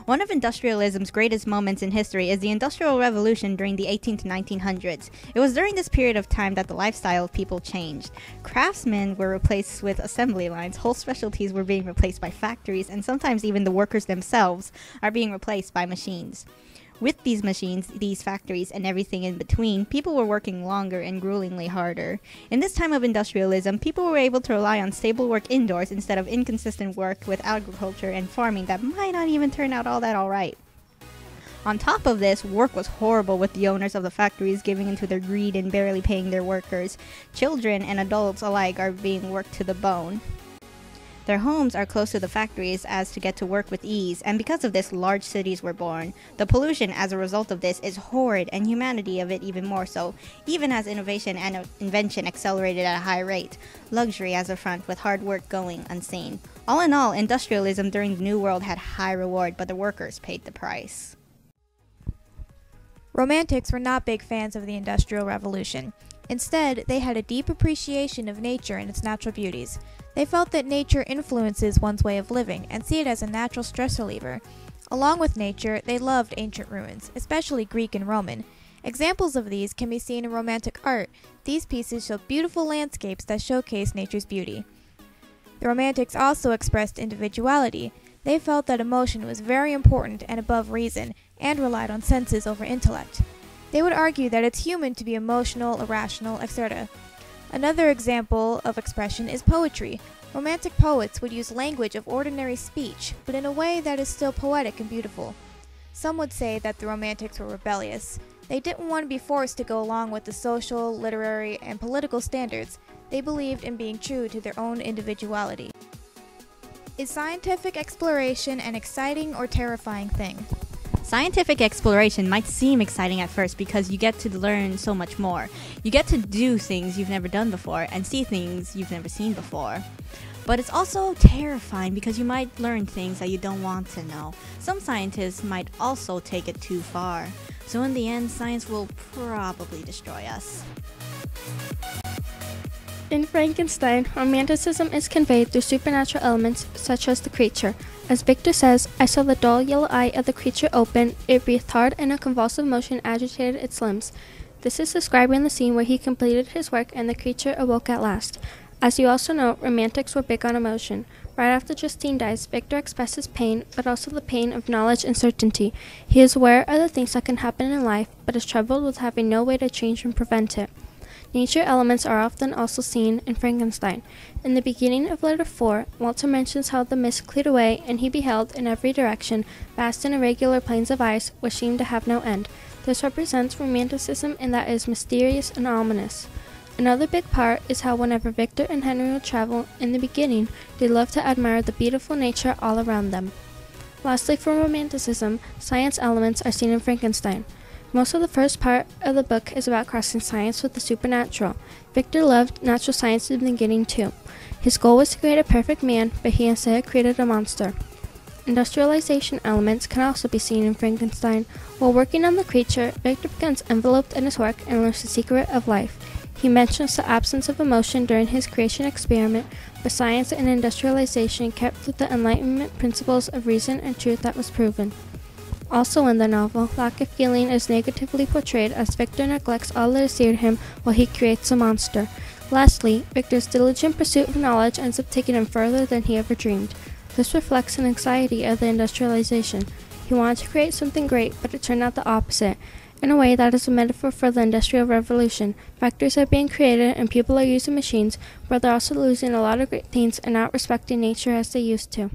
One of industrialism's greatest moments in history is the Industrial Revolution during the 18 to 1900s. It was during this period of time that the lifestyle of people changed. Craftsmen were replaced with assembly lines, whole specialties were being replaced by factories, and sometimes even the workers themselves are being replaced by machines. With these machines, these factories, and everything in between, people were working longer and gruelingly harder. In this time of industrialism, people were able to rely on stable work indoors instead of inconsistent work with agriculture and farming that might not even turn out all that alright. On top of this, work was horrible with the owners of the factories giving into their greed and barely paying their workers. Children and adults alike are being worked to the bone. Their homes are close to the factories as to get to work with ease, and because of this, large cities were born. The pollution as a result of this is horrid, and humanity of it even more so, even as innovation and invention accelerated at a high rate. Luxury as a front, with hard work going unseen. All in all, industrialism during the New World had high reward, but the workers paid the price. Romantics were not big fans of the Industrial Revolution. Instead, they had a deep appreciation of nature and its natural beauties. They felt that nature influences one's way of living and see it as a natural stress reliever. Along with nature, they loved ancient ruins, especially Greek and Roman. Examples of these can be seen in Romantic art. These pieces show beautiful landscapes that showcase nature's beauty. The Romantics also expressed individuality. They felt that emotion was very important and above reason, and relied on senses over intellect. They would argue that it's human to be emotional, irrational, etc. Another example of expression is poetry. Romantic poets would use language of ordinary speech, but in a way that is still poetic and beautiful. Some would say that the Romantics were rebellious. They didn't want to be forced to go along with the social, literary, and political standards. They believed in being true to their own individuality. Is scientific exploration an exciting or terrifying thing? Scientific exploration might seem exciting at first because you get to learn so much more. You get to do things you've never done before and see things you've never seen before. But it's also terrifying because you might learn things that you don't want to know. Some scientists might also take it too far. So in the end, science will probably destroy us. In Frankenstein, romanticism is conveyed through supernatural elements such as the creature. As Victor says, I saw the dull yellow eye of the creature open, it breathed hard and a convulsive motion agitated its limbs. This is describing the scene where he completed his work and the creature awoke at last. As you also know, romantics were big on emotion. Right after Justine dies, Victor expresses pain, but also the pain of knowledge and certainty. He is aware of the things that can happen in life, but is troubled with having no way to change and prevent it. Nature elements are often also seen in Frankenstein. In the beginning of letter 4, Walter mentions how the mist cleared away, and he beheld in every direction vast and irregular plains of ice which seemed to have no end. This represents romanticism in that it is mysterious and ominous. Another big part is how whenever Victor and Henry would travel, in the beginning, they loved to admire the beautiful nature all around them. Lastly, for romanticism, science elements are seen in Frankenstein. Most of the first part of the book is about crossing science with the supernatural. Victor loved natural science in the beginning too. His goal was to create a perfect man, but he instead created a monster. Industrialization elements can also be seen in Frankenstein. While working on the creature, Victor becomes enveloped in his work and learns the secret of life. He mentions the absence of emotion during his creation experiment, but science and industrialization kept with the Enlightenment principles of reason and truth that was proven. Also in the novel, lack of feeling is negatively portrayed as Victor neglects all that is dear to him while he creates a monster. Lastly, Victor's diligent pursuit of knowledge ends up taking him further than he ever dreamed. This reflects an anxiety of the industrialization. He wanted to create something great, but it turned out the opposite. In a way, that is a metaphor for the Industrial Revolution. Factories are being created and people are using machines, but they're also losing a lot of great things and not respecting nature as they used to.